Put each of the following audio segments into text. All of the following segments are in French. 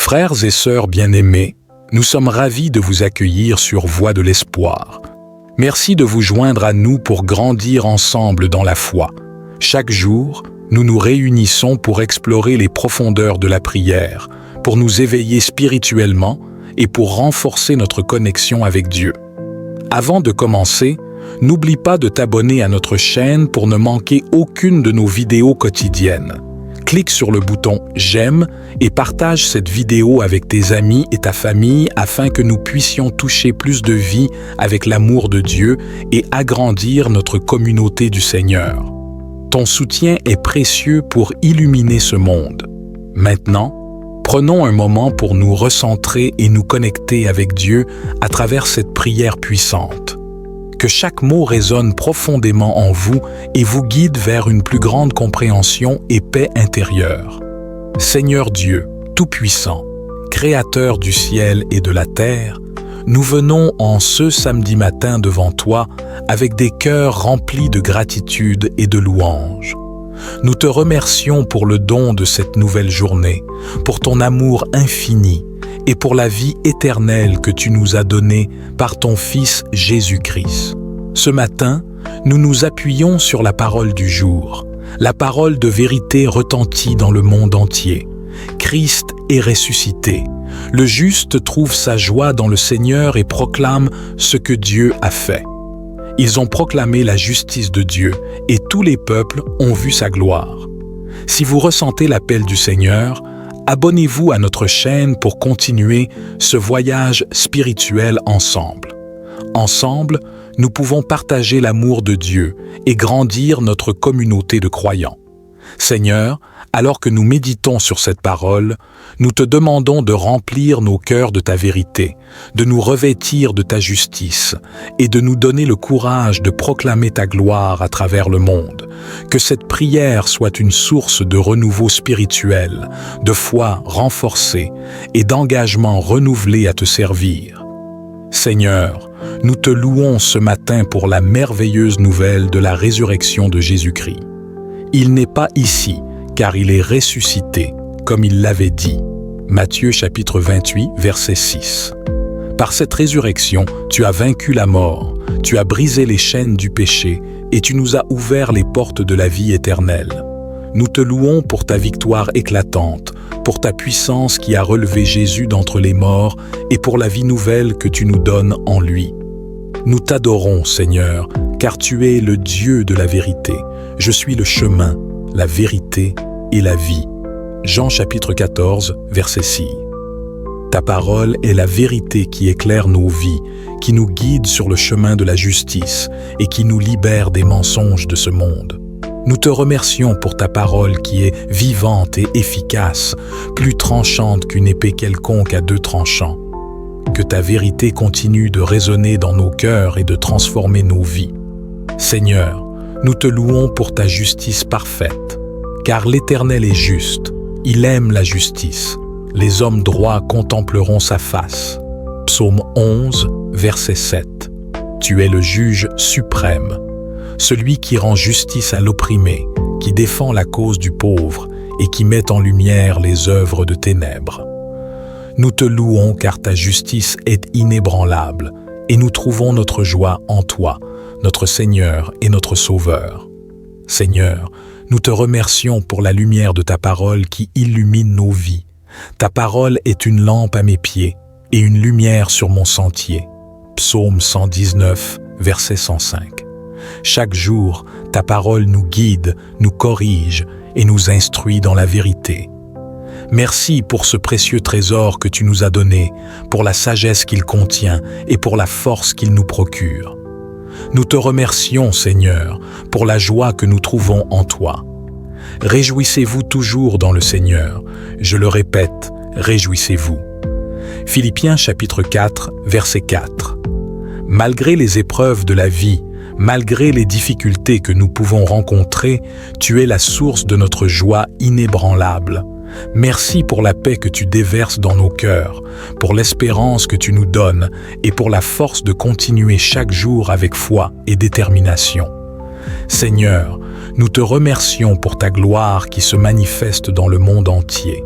Frères et sœurs bien-aimés, nous sommes ravis de vous accueillir sur Voix de l'Espoir. Merci de vous joindre à nous pour grandir ensemble dans la foi. Chaque jour, nous nous réunissons pour explorer les profondeurs de la prière, pour nous éveiller spirituellement et pour renforcer notre connexion avec Dieu. Avant de commencer, n'oublie pas de t'abonner à notre chaîne pour ne manquer aucune de nos vidéos quotidiennes. Clique sur le bouton « J'aime » et partage cette vidéo avec tes amis et ta famille afin que nous puissions toucher plus de vies avec l'amour de Dieu et agrandir notre communauté du Seigneur. Ton soutien est précieux pour illuminer ce monde. Maintenant, prenons un moment pour nous recentrer et nous connecter avec Dieu à travers cette prière puissante. Que chaque mot résonne profondément en vous et vous guide vers une plus grande compréhension et paix intérieure. Seigneur Dieu, Tout-Puissant, Créateur du ciel et de la terre, nous venons en ce samedi matin devant toi avec des cœurs remplis de gratitude et de louange. Nous te remercions pour le don de cette nouvelle journée, pour ton amour infini et pour la vie éternelle que tu nous as donnée par ton Fils Jésus-Christ. Ce matin, nous nous appuyons sur la parole du jour. La parole de vérité retentit dans le monde entier. Christ est ressuscité. Le juste trouve sa joie dans le Seigneur et proclame ce que Dieu a fait. Ils ont proclamé la justice de Dieu et tous les peuples ont vu sa gloire. Si vous ressentez l'appel du Seigneur, abonnez-vous à notre chaîne pour continuer ce voyage spirituel ensemble. Ensemble, nous pouvons partager l'amour de Dieu et grandir notre communauté de croyants. Seigneur, alors que nous méditons sur cette parole, nous te demandons de remplir nos cœurs de ta vérité, de nous revêtir de ta justice et de nous donner le courage de proclamer ta gloire à travers le monde. Que cette prière soit une source de renouveau spirituel, de foi renforcée et d'engagement renouvelé à te servir. Seigneur, nous te louons ce matin pour la merveilleuse nouvelle de la résurrection de Jésus-Christ. Il n'est pas ici, car il est ressuscité, comme il l'avait dit. Matthieu chapitre 28, verset 6. Par cette résurrection, tu as vaincu la mort, tu as brisé les chaînes du péché et tu nous as ouvert les portes de la vie éternelle. Nous te louons pour ta victoire éclatante, pour ta puissance qui a relevé Jésus d'entre les morts et pour la vie nouvelle que tu nous donnes en lui. Nous t'adorons, Seigneur, car tu es le Dieu de la vérité. Je suis le chemin, la vérité et la vie. Jean chapitre 14, verset 6. Ta parole est la vérité qui éclaire nos vies, qui nous guide sur le chemin de la justice et qui nous libère des mensonges de ce monde. Nous te remercions pour ta parole qui est vivante et efficace, plus tranchante qu'une épée quelconque à deux tranchants. Que ta vérité continue de résonner dans nos cœurs et de transformer nos vies. Seigneur, nous te louons pour ta justice parfaite, car l'Éternel est juste, il aime la justice. Les hommes droits contempleront sa face. Psaume 11, verset 7. Tu es le juge suprême, celui qui rend justice à l'opprimé, qui défend la cause du pauvre et qui met en lumière les œuvres de ténèbres. Nous te louons car ta justice est inébranlable et nous trouvons notre joie en toi, notre Seigneur et notre Sauveur. Seigneur, nous te remercions pour la lumière de ta parole qui illumine nos vies. Ta parole est une lampe à mes pieds et une lumière sur mon sentier. Psaume 119, verset 105. Chaque jour, ta parole nous guide, nous corrige et nous instruit dans la vérité. Merci pour ce précieux trésor que tu nous as donné, pour la sagesse qu'il contient et pour la force qu'il nous procure. Nous te remercions, Seigneur, pour la joie que nous trouvons en toi. Réjouissez-vous toujours dans le Seigneur. Je le répète, réjouissez-vous. Philippiens chapitre 4, verset 4. Malgré les épreuves de la vie, malgré les difficultés que nous pouvons rencontrer, tu es la source de notre joie inébranlable. Merci pour la paix que tu déverses dans nos cœurs, pour l'espérance que tu nous donnes et pour la force de continuer chaque jour avec foi et détermination. Seigneur, nous te remercions pour ta gloire qui se manifeste dans le monde entier.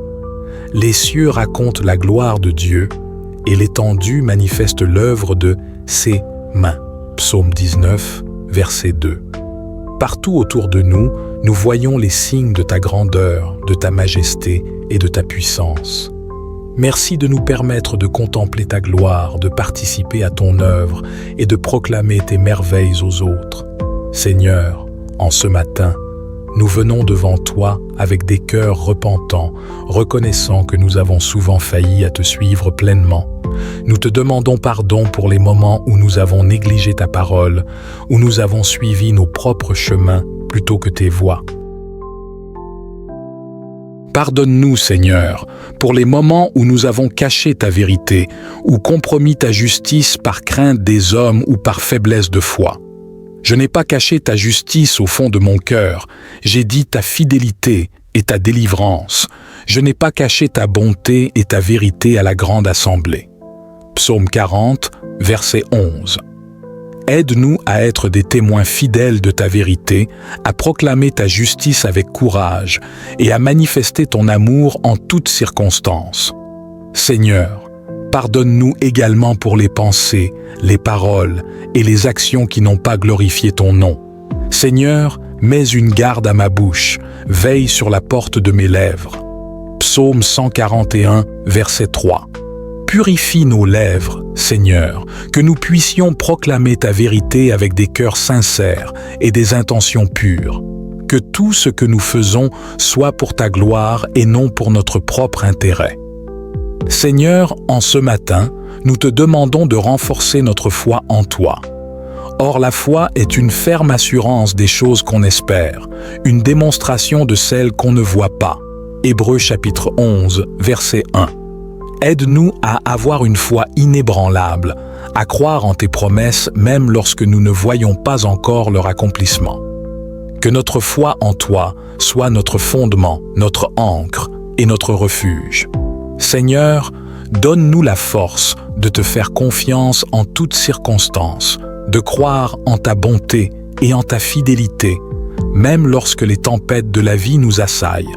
les cieux racontent la gloire de Dieu et l'étendue manifeste l'œuvre de ses mains. Psaume 19, verset 2. Partout autour de nous, nous voyons les signes de ta grandeur, de ta majesté et de ta puissance. Merci de nous permettre de contempler ta gloire, de participer à ton œuvre et de proclamer tes merveilles aux autres. Seigneur, en ce matin, nous venons devant toi avec des cœurs repentants, reconnaissant que nous avons souvent failli à te suivre pleinement. Nous te demandons pardon pour les moments où nous avons négligé ta parole, où nous avons suivi nos propres chemins plutôt que tes voies. Pardonne-nous, Seigneur, pour les moments où nous avons caché ta vérité, ou compromis ta justice par crainte des hommes ou par faiblesse de foi. Je n'ai pas caché ta justice au fond de mon cœur, j'ai dit ta fidélité et ta délivrance. Je n'ai pas caché ta bonté et ta vérité à la grande assemblée. Psaume 40, verset 11. Aide-nous à être des témoins fidèles de ta vérité, à proclamer ta justice avec courage et à manifester ton amour en toutes circonstances. Seigneur, pardonne-nous également pour les pensées, les paroles et les actions qui n'ont pas glorifié ton nom. Seigneur, mets une garde à ma bouche, veille sur la porte de mes lèvres. Psaume 141, verset 3. Purifie nos lèvres, Seigneur, que nous puissions proclamer ta vérité avec des cœurs sincères et des intentions pures. Que tout ce que nous faisons soit pour ta gloire et non pour notre propre intérêt. Seigneur, en ce matin, nous te demandons de renforcer notre foi en toi. Or, la foi est une ferme assurance des choses qu'on espère, une démonstration de celles qu'on ne voit pas. Hébreux chapitre 11, verset 1. Aide-nous à avoir une foi inébranlable, à croire en tes promesses même lorsque nous ne voyons pas encore leur accomplissement. Que notre foi en toi soit notre fondement, notre ancre et notre refuge. Seigneur, donne-nous la force de te faire confiance en toutes circonstances, de croire en ta bonté et en ta fidélité, même lorsque les tempêtes de la vie nous assaillent.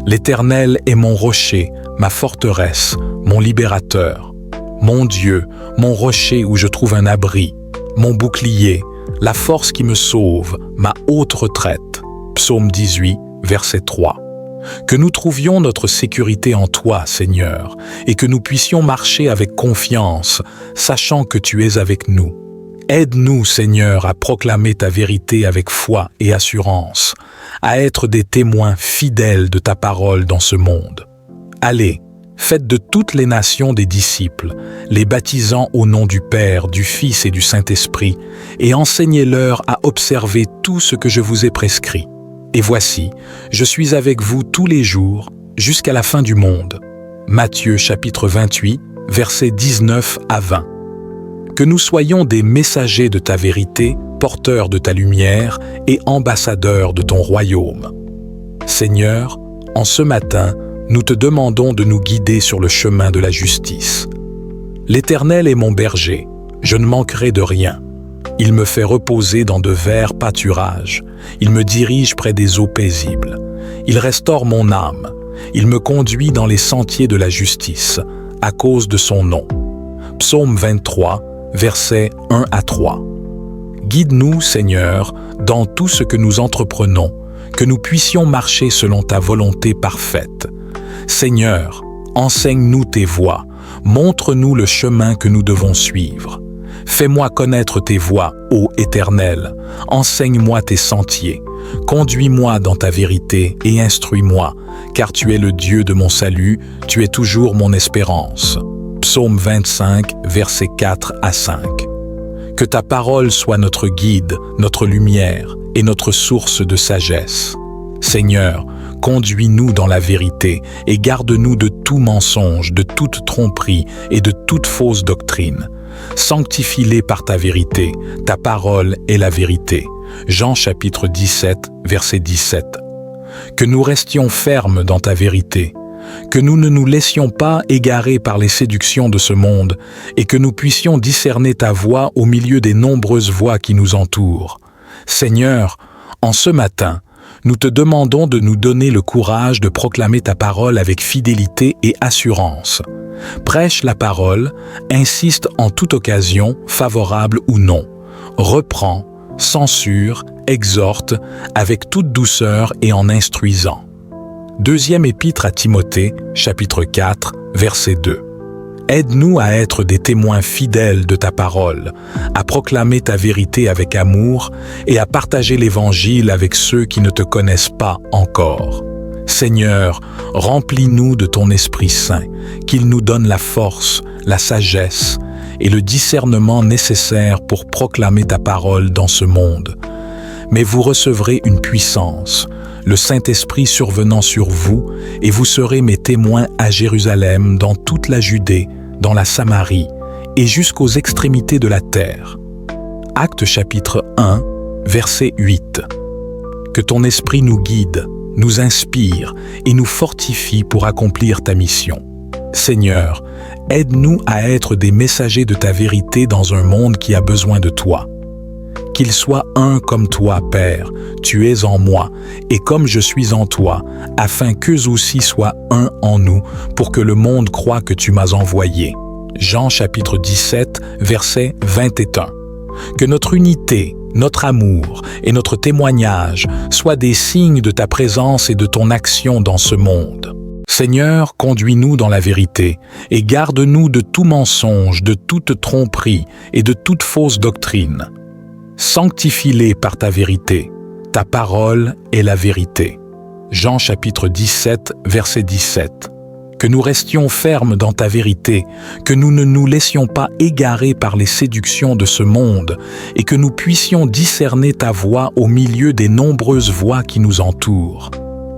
L'Éternel est mon rocher, ma forteresse, mon libérateur, mon Dieu, mon rocher où je trouve un abri, mon bouclier, la force qui me sauve, ma haute retraite. Psaume 18, verset 3. Que nous trouvions notre sécurité en toi, Seigneur, et que nous puissions marcher avec confiance, sachant que tu es avec nous. Aide-nous, Seigneur, à proclamer ta vérité avec foi et assurance, à être des témoins fidèles de ta parole dans ce monde. Allez, faites de toutes les nations des disciples, les baptisant au nom du Père, du Fils et du Saint-Esprit, et enseignez-leur à observer tout ce que je vous ai prescrit. Et voici, je suis avec vous tous les jours, jusqu'à la fin du monde. Matthieu chapitre 28, versets 19 à 20. Que nous soyons des messagers de ta vérité, porteurs de ta lumière et ambassadeurs de ton royaume. Seigneur, en ce matin, nous te demandons de nous guider sur le chemin de la justice. L'Éternel est mon berger, je ne manquerai de rien. Il me fait reposer dans de verts pâturages. Il me dirige près des eaux paisibles. Il restaure mon âme. Il me conduit dans les sentiers de la justice, à cause de son nom. Psaume 23, versets 1 à 3. Guide-nous, Seigneur, dans tout ce que nous entreprenons, que nous puissions marcher selon ta volonté parfaite. Seigneur, enseigne-nous tes voies, montre-nous le chemin que nous devons suivre. Fais-moi connaître tes voies, ô Éternel, enseigne-moi tes sentiers, conduis-moi dans ta vérité et instruis-moi, car tu es le Dieu de mon salut, tu es toujours mon espérance. Psaume 25, versets 4 à 5. Que ta parole soit notre guide, notre lumière et notre source de sagesse. Seigneur, conduis-nous dans la vérité et garde-nous de tout mensonge, de toute tromperie et de toute fausse doctrine. Sanctifie-les par ta vérité, ta parole est la vérité. Jean chapitre 17, verset 17. Que nous restions fermes dans ta vérité, que nous ne nous laissions pas égarer par les séductions de ce monde et que nous puissions discerner ta voix au milieu des nombreuses voix qui nous entourent. Seigneur, en ce matin, nous te demandons de nous donner le courage de proclamer ta parole avec fidélité et assurance. Prêche la parole, insiste en toute occasion, favorable ou non. Reprend, censure, exhorte, avec toute douceur et en instruisant. Deuxième épître à Timothée, chapitre 4, verset 2. Aide-nous à être des témoins fidèles de ta parole, à proclamer ta vérité avec amour et à partager l'Évangile avec ceux qui ne te connaissent pas encore. Seigneur, remplis-nous de ton Esprit Saint, qu'il nous donne la force, la sagesse et le discernement nécessaires pour proclamer ta parole dans ce monde. Mais vous recevrez une puissance, le Saint-Esprit survenant sur vous, et vous serez mes témoins à Jérusalem, dans toute la Judée, dans la Samarie, et jusqu'aux extrémités de la terre. Actes chapitre 1, verset 8. Que ton Esprit nous guide, nous inspire et nous fortifie pour accomplir ta mission. Seigneur, aide-nous à être des messagers de ta vérité dans un monde qui a besoin de toi. Qu'ils soient un comme toi, Père, tu es en moi, et comme je suis en toi, afin qu'eux aussi soient un en nous, pour que le monde croie que tu m'as envoyé. Jean chapitre 17, verset 21. Que notre unité, notre amour et notre témoignage soient des signes de ta présence et de ton action dans ce monde. Seigneur, conduis-nous dans la vérité, et garde-nous de tout mensonge, de toute tromperie et de toute fausse doctrine. Sanctifie-les par ta vérité. Ta parole est la vérité. Jean chapitre 17, verset 17. Que nous restions fermes dans ta vérité, que nous ne nous laissions pas égarer par les séductions de ce monde, et que nous puissions discerner ta voix au milieu des nombreuses voix qui nous entourent.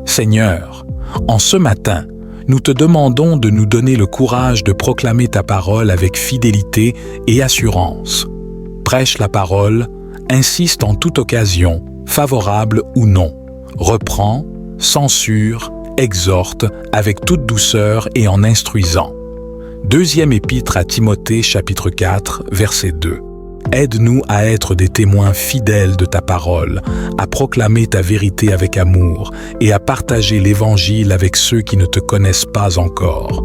Seigneur, en ce matin, nous te demandons de nous donner le courage de proclamer ta parole avec fidélité et assurance. Prêche la parole, insiste en toute occasion, favorable ou non. Reprend, censure, exhorte avec toute douceur et en instruisant. Deuxième épître à Timothée, chapitre 4, verset 2. Aide-nous à être des témoins fidèles de ta parole, à proclamer ta vérité avec amour et à partager l'Évangile avec ceux qui ne te connaissent pas encore.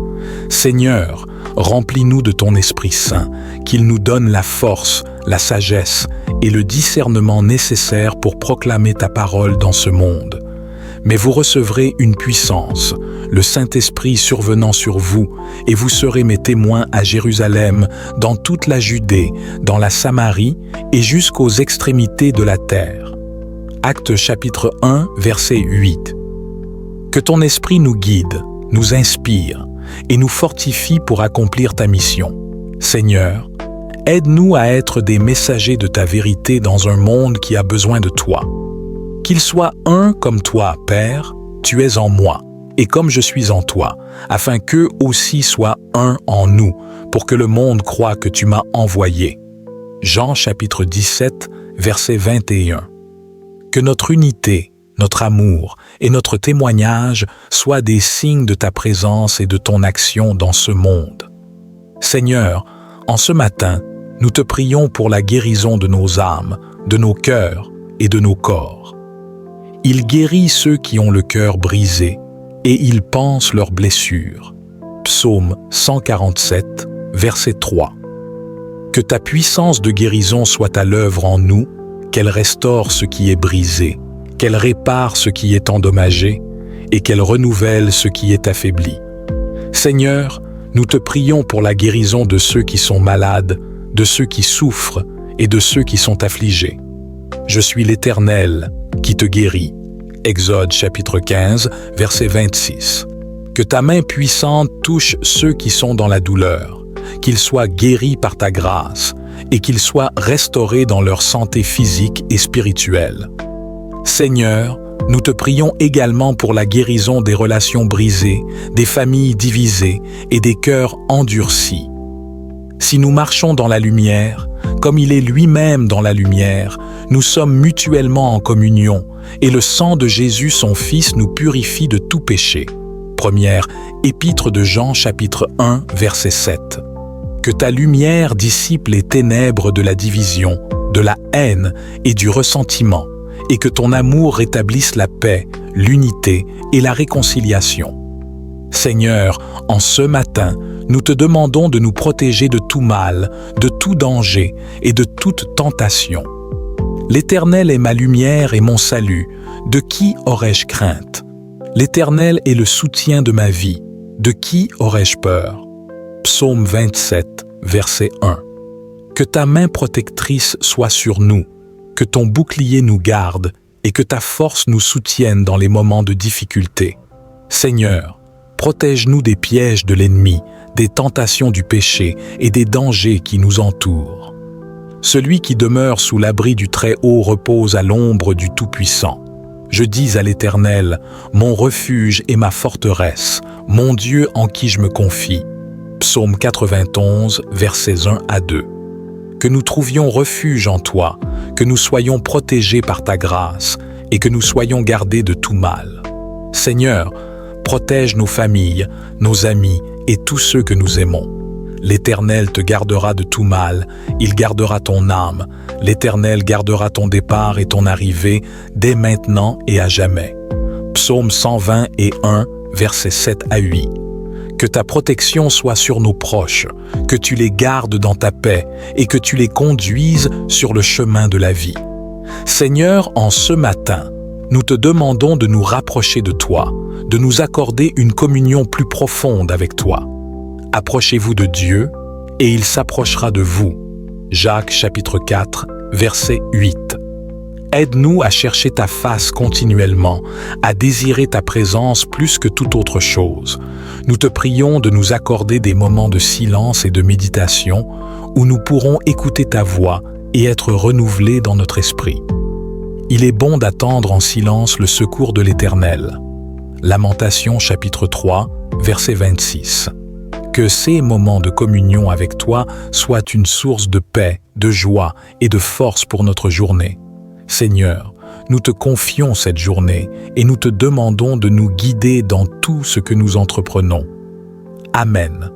Seigneur, remplis-nous de ton Esprit Saint, qu'il nous donne la force, la sagesse et le discernement nécessaires pour proclamer ta parole dans ce monde. Mais vous recevrez une puissance, le Saint-Esprit survenant sur vous, et vous serez mes témoins à Jérusalem, dans toute la Judée, dans la Samarie et jusqu'aux extrémités de la terre. Actes chapitre 1, verset 8. Que ton Esprit nous guide, nous inspire et nous fortifie pour accomplir ta mission. Seigneur, aide-nous à être des messagers de ta vérité dans un monde qui a besoin de toi. Qu'ils soient un comme toi, Père, tu es en moi, et comme je suis en toi, afin qu'eux aussi soient un en nous, pour que le monde croie que tu m'as envoyé. Jean chapitre 17, verset 21. Que notre unité, notre amour et notre témoignage soient des signes de ta présence et de ton action dans ce monde. Seigneur, en ce matin, nous te prions pour la guérison de nos âmes, de nos cœurs et de nos corps. Il guérit ceux qui ont le cœur brisé et il panse leurs blessures. Psaume 147, verset 3. Que ta puissance de guérison soit à l'œuvre en nous, qu'elle restaure ce qui est brisé, qu'elle répare ce qui est endommagé et qu'elle renouvelle ce qui est affaibli. Seigneur, nous te prions pour la guérison de ceux qui sont malades, de ceux qui souffrent et de ceux qui sont affligés. Je suis l'Éternel qui te guérit. Exode chapitre 15, verset 26. Que ta main puissante touche ceux qui sont dans la douleur, qu'ils soient guéris par ta grâce et qu'ils soient restaurés dans leur santé physique et spirituelle. Seigneur, nous te prions également pour la guérison des relations brisées, des familles divisées et des cœurs endurcis. Si nous marchons dans la lumière, comme il est lui-même dans la lumière, nous sommes mutuellement en communion, et le sang de Jésus, son Fils, nous purifie de tout péché. Première épître de Jean, chapitre 1, verset 7. Que ta lumière dissipe les ténèbres de la division, de la haine et du ressentiment, et que ton amour rétablisse la paix, l'unité et la réconciliation. Seigneur, en ce matin, nous te demandons de nous protéger de tout mal, de tout danger et de toute tentation. L'Éternel est ma lumière et mon salut. De qui aurais-je crainte? L'Éternel est le soutien de ma vie. De qui aurais-je peur? Psaume 27, verset 1. Que ta main protectrice soit sur nous, que ton bouclier nous garde et que ta force nous soutienne dans les moments de difficulté. Seigneur, protège-nous des pièges de l'ennemi, des tentations du péché et des dangers qui nous entourent. Celui qui demeure sous l'abri du Très-Haut repose à l'ombre du Tout-Puissant. Je dis à l'Éternel, mon refuge et ma forteresse, mon Dieu en qui je me confie. Psaume 91, versets 1 à 2. Que nous trouvions refuge en toi, que nous soyons protégés par ta grâce et que nous soyons gardés de tout mal. Seigneur, protège nos familles, nos amis et tous ceux que nous aimons. L'Éternel te gardera de tout mal, il gardera ton âme. L'Éternel gardera ton départ et ton arrivée dès maintenant et à jamais. Psaume 120 et 1, versets 7 à 8. Que ta protection soit sur nos proches, que tu les gardes dans ta paix et que tu les conduises sur le chemin de la vie. Seigneur, en ce matin, nous te demandons de nous rapprocher de toi, de nous accorder une communion plus profonde avec toi. Approchez-vous de Dieu, et il s'approchera de vous. Jacques chapitre 4, verset 8. Aide-nous à chercher ta face continuellement, à désirer ta présence plus que toute autre chose. Nous te prions de nous accorder des moments de silence et de méditation où nous pourrons écouter ta voix et être renouvelés dans notre esprit. Il est bon d'attendre en silence le secours de l'Éternel. Lamentations chapitre 3, verset 26. Que ces moments de communion avec toi soient une source de paix, de joie et de force pour notre journée. Seigneur, nous te confions cette journée et nous te demandons de nous guider dans tout ce que nous entreprenons. Amen.